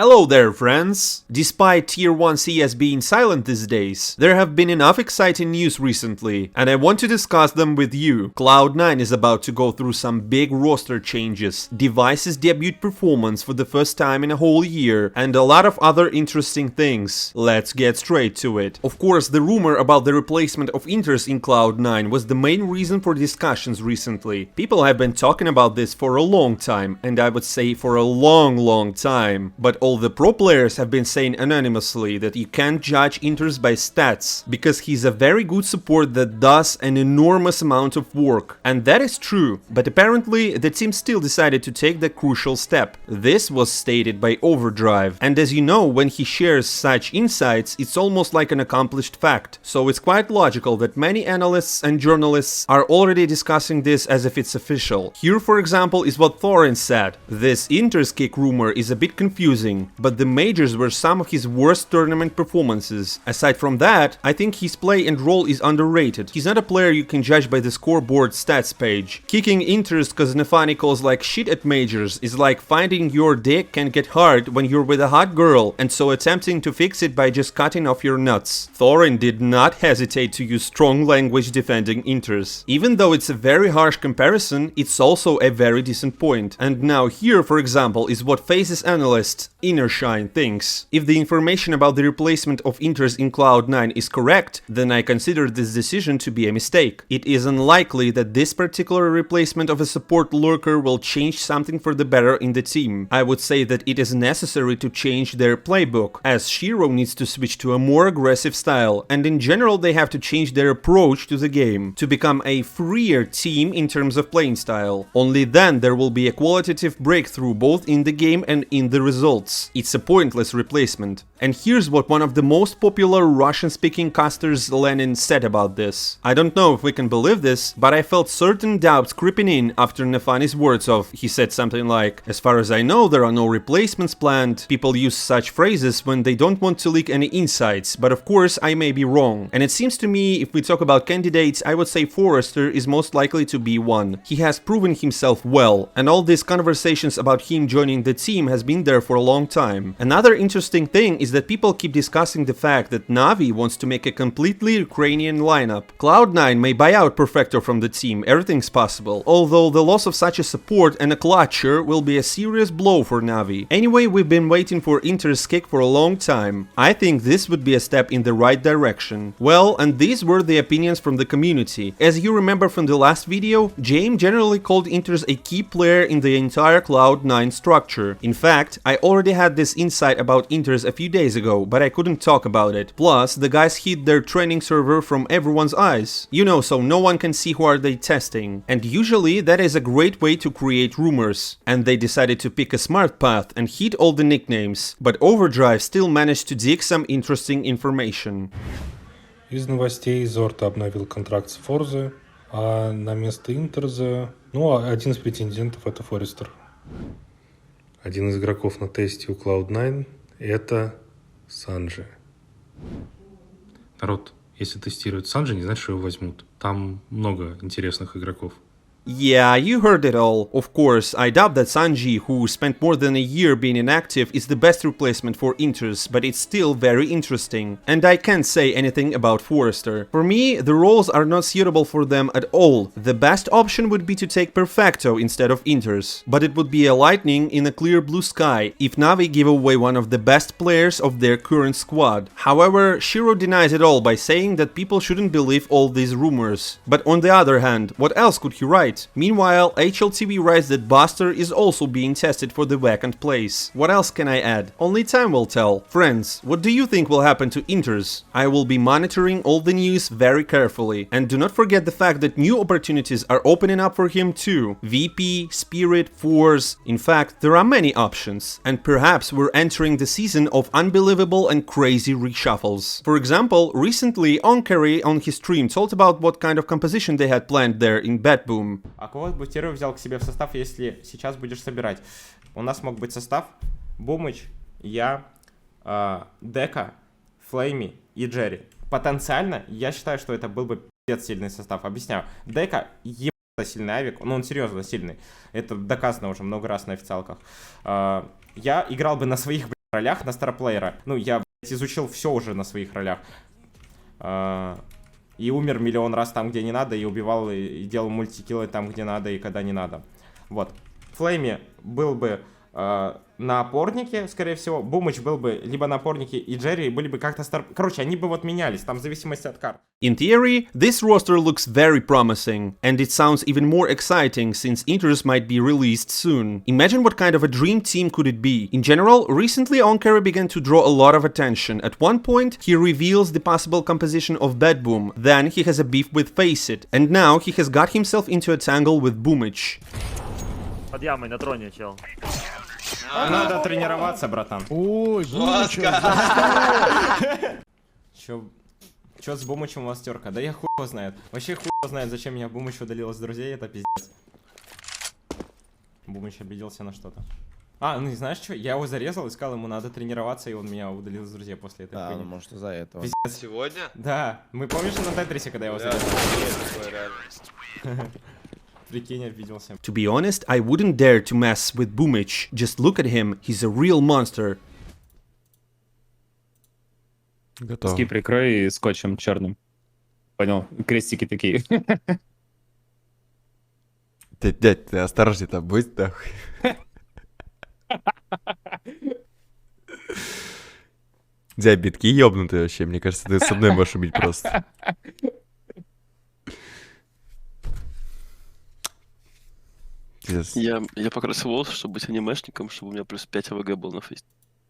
Hello there, friends! Despite Tier 1 CS being silent these days, there have been enough exciting news recently, and I want to discuss them with you. CLOUD9 is about to go through some big roster changes, Device's debut performance for the first time in a whole year, and a lot of other interesting things. Let's get straight to it. Of course, the rumor about the replacement of Inters in CLOUD9 was the main reason for discussions recently. People have been talking about this for a long time, and I would say for a long time. But all the pro players have been saying anonymously that you can't judge Inters by stats, because he's a very good support that does an enormous amount of work. And that is true, but apparently the team still decided to take the crucial step. This was stated by Overdrive, and as you know, when he shares such insights, it's almost like an accomplished fact. So it's quite logical that many analysts and journalists are already discussing this as if it's official. Here, for example, is what Thorin said. This Inters kick rumor is a bit confusing, but the majors were some of his worst tournament performances. Aside from that, I think his play and role is underrated. He's not a player you can judge by the scoreboard stats page. Kicking Inters cause Nefani calls like shit at majors is like finding your dick can get hard when you're with a hot girl, and so attempting to fix it by just cutting off your nuts. Thorin did not hesitate to use strong language defending Inters. Even though it's a very harsh comparison, it's also a very decent point. And now here, for example, is what Faces analyst Innershine thinks. If the information about the replacement of Inters in CLOUD9 is correct, then I consider this decision to be a mistake. It is unlikely that this particular replacement of a support lurker will change something for the better in the team. I would say that it is necessary to change their playbook, as Shiro needs to switch to a more aggressive style, and in general they have to change their approach to the game, to become a freer team in terms of playing style. Only then there will be a qualitative breakthrough both in the game and in the results. It's a pointless replacement. And here's what one of the most popular Russian-speaking casters, Lenin, said about this. I don't know if we can believe this, but I felt certain doubts creeping in after Nefani's words of, he said something like, as far as I know there are no replacements planned. People use such phrases when they don't want to leak any insights, but of course I may be wrong. And it seems to me, if we talk about candidates, I would say Forrester is most likely to be one. He has proven himself well, and all these conversations about him joining the team has been there for a long time. Another interesting thing is that people keep discussing the fact that Navi wants to make a completely Ukrainian lineup. Cloud9 may buy out Perfector from the team, everything's possible, although the loss of such a support and a clutcher will be a serious blow for Navi. Anyway, we've been waiting for Inter's kick for a long time. I think this would be a step in the right direction. Well, and these were the opinions from the community. As you remember from the last video, James generally called Inters a key player in the entire Cloud9 structure. In fact, I already had this insight about Inters a few days ago, but I couldn't talk about it. Plus, the guys hid their training server from everyone's eyes. You know, so no one can see who are they testing. And usually that is a great way to create rumors. And they decided to pick a smart path and hid all the nicknames. But Overdrive still managed to dig some interesting information. Из новостей Зорта обновил контракт с Форзе, а на место Интерза, один из претендентов это Форестер. Один из игроков на тесте у Cloud9 это Санджи. Народ, если тестируют Санджи, не значит, что его возьмут. Там много интересных игроков. Yeah, you heard it all. Of course, I doubt that Sanji, who spent more than a year being inactive, is the best replacement for Inters, but it's still very interesting. And I can't say anything about Forrester. For me, the roles are not suitable for them at all. The best option would be to take Perfecto instead of Inters. But it would be a lightning in a clear blue sky if Navi give away one of the best players of their current squad. However, Shiro denies it all by saying that people shouldn't believe all these rumors. But on the other hand, what else could he write? Meanwhile, HLTV writes that Buster is also being tested for the vacant place. What else can I add? Only time will tell. Friends, what do you think will happen to Inters? I will be monitoring all the news very carefully. And do not forget the fact that new opportunities are opening up for him too. VP, Spirit, Force. In fact, there are many options. And perhaps we're entering the season of unbelievable and crazy reshuffles. For example, recently Aunkere on his stream told about what kind of composition they had planned there in Batboom. А кого бы ты взял к себе в состав, если сейчас будешь собирать? У нас мог быть состав Бумыч, я, Дека, Флейми и Джерри. Потенциально, я считаю, что это был бы пиздец сильный состав. Объясняю. Дека ебано сильный авик, но он серьезно сильный. Это доказано уже много раз на официалках. Я играл бы на своих ролях на староплеера. Ну, я, блядь, изучил все уже на своих ролях. И умер миллион раз там, где не надо, и убивал, и делал мультикиллы там, где надо, и когда не надо. Вот. Флейми был бы на опорнике, скорее всего. Бумыч был бы либо на опорнике, и Джерри были бы как-то Короче, они бы вот менялись, там в зависимости от карт. In theory, this roster looks very promising, and it sounds even more exciting since Inters might be released soon. Imagine what kind of a dream team could it be. In general, recently Aunkere began to draw a lot of attention. At one point, he reveals the possible composition of Bedboom, then he has a beef with Faceit, and now he has got himself into a tangle with Boomich. Под ямой на троне, чел. Надо тренироваться, братан. Ой, Чё с Бумычем у вас терка? Да я хуй его знает. Вообще хуй его знает, зачем меня Бумыч удалил из друзей, это пиздец. Бумыч обиделся на что-то. Ну знаешь что? Я его зарезал и сказал, ему надо тренироваться, и он меня удалил из друзей после этой хуйни. ну может из-за этого. Пиздец. Сегодня? Да, мы помнишь на Тетрисе, когда я его зарезал? Прикинь, обиделся. To be honest, I wouldn't dare to mess with Boomich. Just look at him, he's a real monster. Готово. Ски прикрой скотчем черным. Понял? Крестики такие. Дядь, ты осторожней там будь, нахуй. Дядь, битки ёбнутые вообще. Мне кажется, ты со мной можешь убить просто. Я покрасил волосы, чтобы быть анимешником, чтобы у меня плюс 5 АВГ был на фейсе.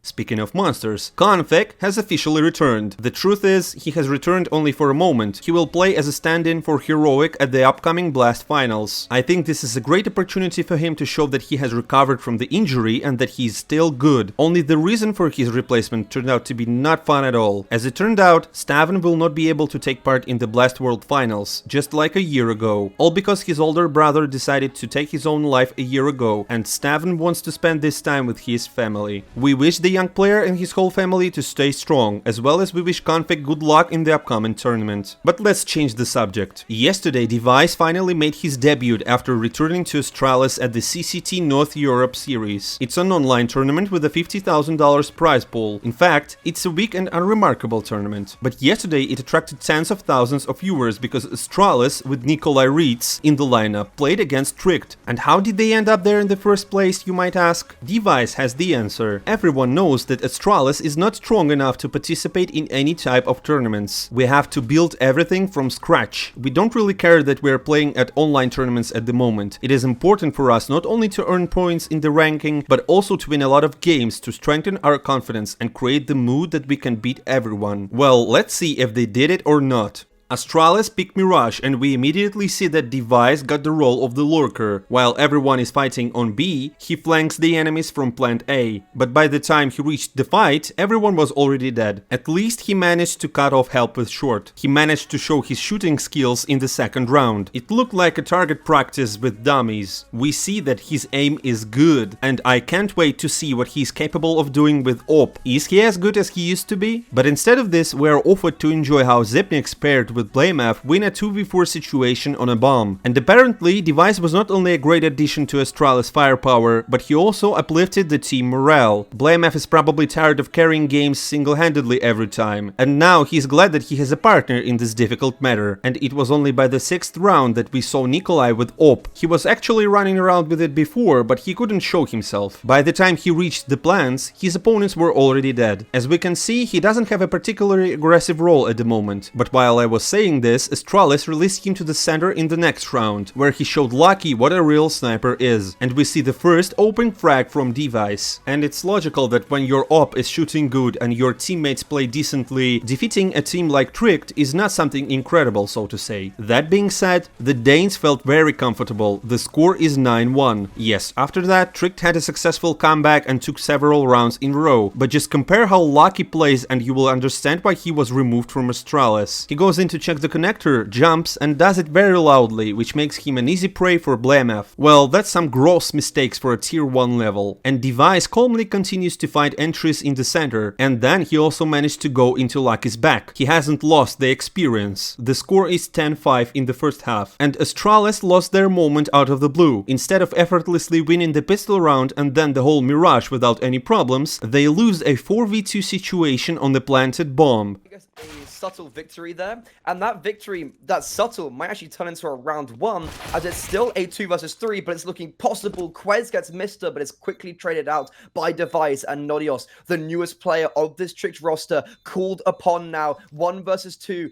Speaking of monsters, Config has officially returned. The truth is, he has returned only for a moment. He will play as a stand-in for Heroic at the upcoming Blast Finals. I think this is a great opportunity for him to show that he has recovered from the injury and that he is still good. Only the reason for his replacement turned out to be not fun at all. As it turned out, Staven will not be able to take part in the Blast World Finals, just like a year ago. All because his older brother decided to take his own life a year ago, and Staven wants to spend this time with his family. We wish the young player and his whole family to stay strong, as well as we wish Config good luck in the upcoming tournament. But let's change the subject. Yesterday, Device finally made his debut after returning to Astralis at the CCT North Europe Series. It's an online tournament with a $50,000 prize pool. In fact, it's a weak and unremarkable tournament. But yesterday it attracted tens of thousands of viewers because Astralis, with Nikolai Reitz in the lineup, played against Tricked. And how did they end up there in the first place, you might ask? Device has the answer. Everyone knows that Astralis is not strong enough to participate in any type of tournaments. We have to build everything from scratch. We don't really care that we are playing at online tournaments at the moment. It is important for us not only to earn points in the ranking, but also to win a lot of games to strengthen our confidence and create the mood that we can beat everyone. Well, let's see if they did it or not. Astralis picked Mirage, and we immediately see that Device got the role of the lurker. While everyone is fighting on B, he flanks the enemies from plant A. But by the time he reached the fight, everyone was already dead. At least he managed to cut off help with short. He managed to show his shooting skills in the second round. It looked like a target practice with dummies. We see that his aim is good, and I can't wait to see what he's capable of doing with AWP. Is he as good as he used to be? But instead of this, we are offered to enjoy how Zepnix paired with Blamef win a 2v4 situation on a bomb. And apparently, Device was not only a great addition to Astralis firepower, but he also uplifted the team morale. Blamef is probably tired of carrying games single-handedly every time, and now he's glad that he has a partner in this difficult matter. And it was only by the 6th round that we saw Nikolai with AWP. He was actually running around with it before, but he couldn't show himself. By the time he reached the plants, his opponents were already dead. As we can see, he doesn't have a particularly aggressive role at the moment, but while I was saying this, Astralis released him to the center in the next round, where he showed Lucky what a real sniper is. And we see the first open frag from Device. And it's logical that when your op is shooting good and your teammates play decently, defeating a team like Tricked is not something incredible, so to say. That being said, the Danes felt very comfortable. The score is 9-1. Yes, after that, Tricked had a successful comeback and took several rounds in a row, but just compare how Lucky plays and you will understand why he was removed from Astralis. He goes into check the connector, jumps and does it very loudly, which makes him an easy prey for Blamef. Well, that's some gross mistakes for a tier 1 level. And Device calmly continues to find entries in the center, and then he also managed to go into Lucky's back. He hasn't lost the experience. The score is 10-5 in the first half, and Astralis lost their moment out of the blue. Instead of effortlessly winning the pistol round and then the whole Mirage without any problems, they lose a 4v2 situation on the planted bomb. A subtle victory there, and that victory, that subtle, might actually turn into a round 1, as it's still a 2 versus 3, but it's looking possible. Quez gets Mister, but it's quickly traded out by Device, and Nodios, the newest player of this Tricked roster, called upon now. 1 versus 2.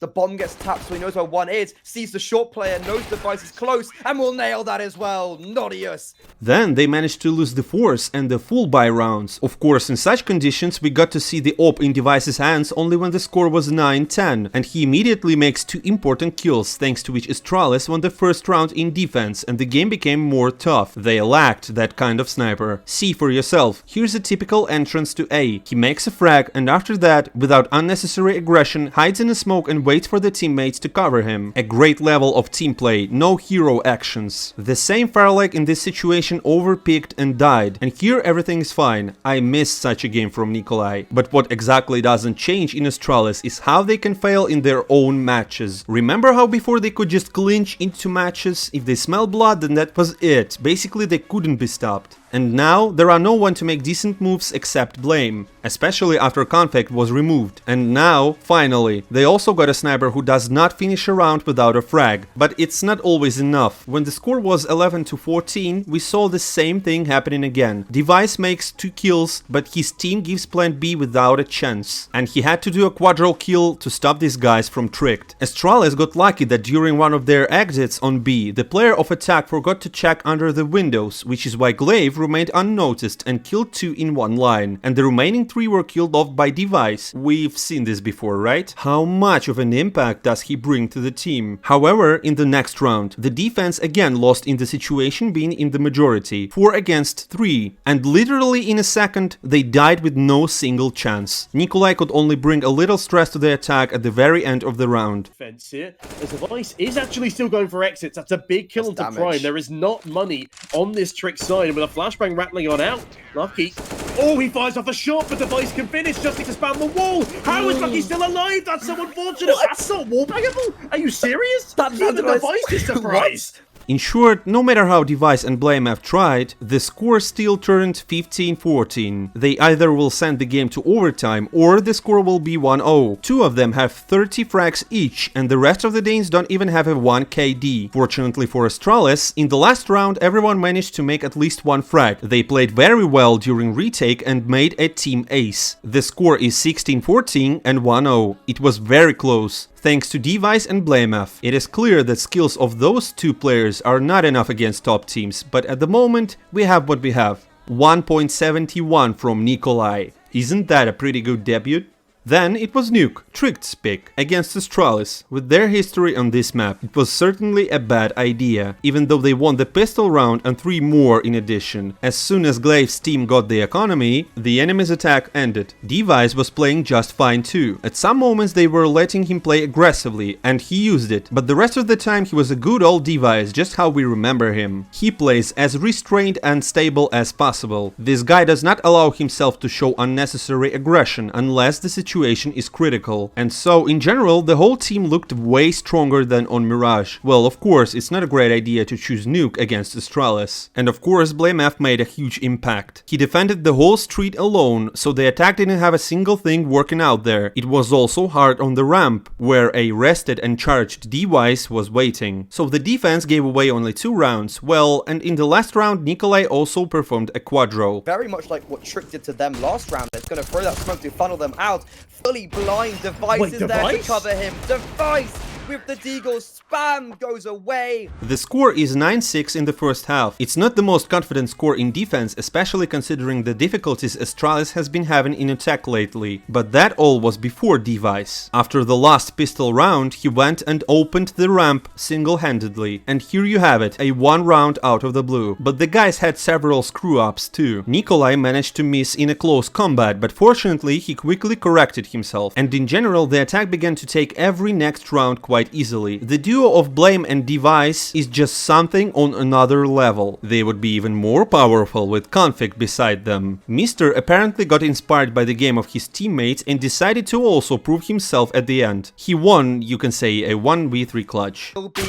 The bomb gets tapped, so he knows where 1 is, sees the short player, knows Device is close, and will nail that as well. Nodius. Then they managed to lose the force and the full buy rounds. Of course, in such conditions, we got to see the op in Device's hands only when the score was 9-10, and he immediately makes 2 important kills, thanks to which Astralis won the first round in defense, and the game became more tough. They lacked that kind of sniper. See for yourself. Here's a typical entrance to A. He makes a frag, and after that, without unnecessary aggression, hides in a smoke and waits for the teammates to cover him. A great level of team play, no hero actions. The same Fireleg in this situation overpicked and died, and here everything is fine. I miss such a game from Nikolai. But what exactly doesn't change in Astralis is how they can fail in their own matches. Remember how before they could just clinch into matches? If they smell blood, then that was it. Basically they couldn't be stopped. And now, there are no one to make decent moves except Blame, especially after Conflict was removed. And now, finally, they also got a sniper who does not finish a round without a frag. But it's not always enough. When the score was 11-14, we saw the same thing happening again. Device makes 2 kills, but his team gives Plan B without a chance. And he had to do a quadro kill to stop these guys from Tricked. Astralis got lucky that during one of their exits on B, the player of attack forgot to check under the windows, which is why Glaive remained unnoticed and killed 2 in one line, and the remaining 3 were killed off by Device. We've seen this before, right? How much of an impact does he bring to the team? However, in the next round, the defense again lost in the situation being in the majority, 4 against 3, and literally in a second, they died with no single chance. Nikolai could only bring a little stress to the attack at the very end of the round. Defense here, as Device is actually still going for exits. That's a big kill onto Prime. There is not money on this Trick side, and with a flashbang rattling on out, Lucky. Oh, he fires off a shot, but Device can finish just to spam the wall. How is Lucky still alive? That's so unfortunate. That's not wallbangable. Are you serious? Even Device is surprised. In short, no matter how Device and Blame have tried, the score still turned 15-14. They either will send the game to overtime or the score will be 1-0. 2 of them have 30 frags each, and the rest of the Danes don't even have a 1 KD. Fortunately for Astralis, in the last round everyone managed to make at least 1 frag. They played very well during retake and made a team ace. The score is 16-14 and 1-0. It was very close. Thanks to Device and Blamef. It is clear that skills of those 2 players are not enough against top teams, but at the moment we have what we have. 1.71 from Nikolai. Isn't that a pretty good debut? Then it was Nuke, Tricked's pick, against Astralis. With their history on this map, it was certainly a bad idea, even though they won the pistol round and 3 more in addition. As soon as Glaive's team got the economy, the enemy's attack ended. Device was playing just fine too. At some moments they were letting him play aggressively, and he used it, but the rest of the time he was a good old Device, just how we remember him. He plays as restrained and stable as possible. This guy does not allow himself to show unnecessary aggression unless the situation is critical, and so in general the whole team looked way stronger than on Mirage. Well, of course, it's not a great idea to choose Nuke against Astralis. And of course, Blamef made a huge impact. He defended the whole street alone, so the attack didn't have a single thing working out there. It was also hard on the ramp, where a rested and charged Device was waiting. So the defense gave away only 2 rounds. Well, and in the last round, Nikolai also performed a quadro. Very much like what Trick did to them last round. It's going to throw that smoke to funnel them out. Fully blind. Device is there to cover him. Device with the deagle. Spam goes away. The score is 9-6 in the first half. It's not the most confident score in defense, especially considering the difficulties Astralis has been having in attack lately. But that all was before Device. After the last pistol round, he went and opened the ramp single-handedly. And here you have it, a one round out of the blue. But the guys had several screw-ups too. Nikolai managed to miss in a close combat, but fortunately he quickly corrected himself. And in general, the attack began to take every next round quite easily. The duo of Blame and Device is just something on another level. They would be even more powerful with Config beside them. Mister apparently got inspired by the game of his teammates and decided to also prove himself at the end. He won, you can say, a 1v3 clutch. Will be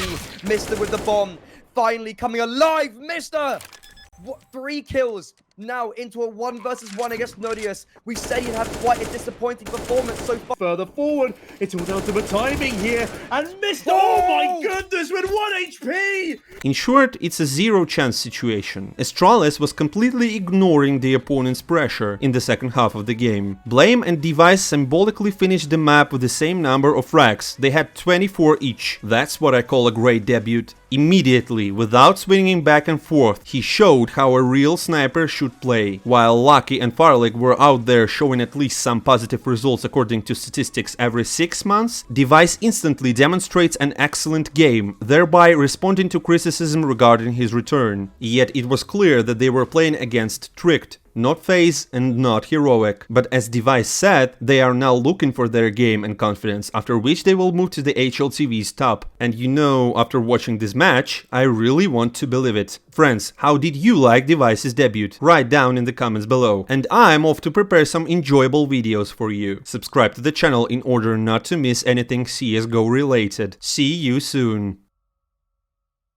Mister with the bomb, finally coming alive. Mister, what, 3 kills now into a 1 versus 1 against Nodius. We said he'd have quite a disappointing performance so far. Further forward, it's all down to the timing here, and Mr. Oh my goodness, with 1 HP! In short, it's a zero-chance situation. Astralis was completely ignoring the opponent's pressure in the second half of the game. Blame and Device symbolically finished the map with the same number of frags. They had 24 each. That's what I call a great debut. Immediately, without swinging back and forth, he showed how a real sniper should play. While Lucky and Farlig were out there showing at least some positive results according to statistics every 6 months, Device instantly demonstrates an excellent game, thereby responding to criticism regarding his return. Yet it was clear that they were playing against Tricked, not FaZe and not Heroic. But as Device said, they are now looking for their game and confidence, after which they will move to the HLTV's top. And you know, after watching this match, I really want to believe it. Friends, how did you like Device's debut? Write down in the comments below. And I'm off to prepare some enjoyable videos for you. Subscribe to the channel in order not to miss anything CSGO related. See you soon.